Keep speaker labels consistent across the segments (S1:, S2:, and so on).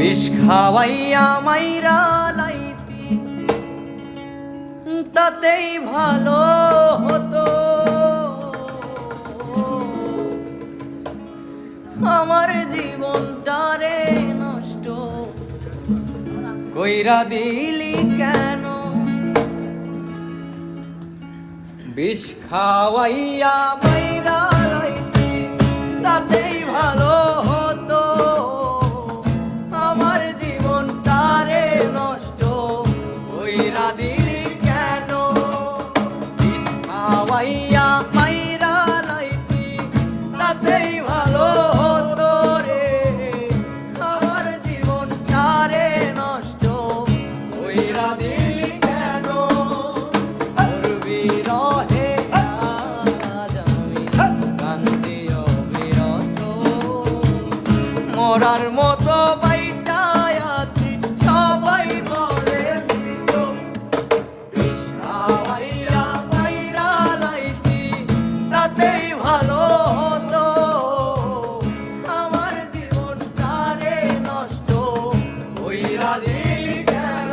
S1: বিষ খাওয়াইয়া মাইরা লাইতি তাতেই ভালো হতো। আমার জীবনটারে নষ্ট কইরা দিলি কেন? বিষ খাওয়াইয়া মাইরা লাইতি তাতেই ভালো হতো। আমার জীবনটারে নষ্ট কইরা দিলি কেন? বিষ খাওয়াইয়া মাইরা লাইতি তাতেই ভালো হতো রে। আমার জীবনটারে নষ্ট কইরা দিলি কেন? তোর বিরহে আজ আমি কান্দি অবিরত, মরার মতো বাইচায় আছি সবাই বলে মৃত। বিষ খাওয়াইয়া মাইরা লাইতি তাতেই ভালো হতো। আমার জীবনটারে নষ্ট কইরা দিলি কেন?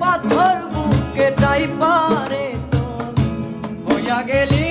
S1: পাথর বুকে চাই পারে তো হইয়া গেলি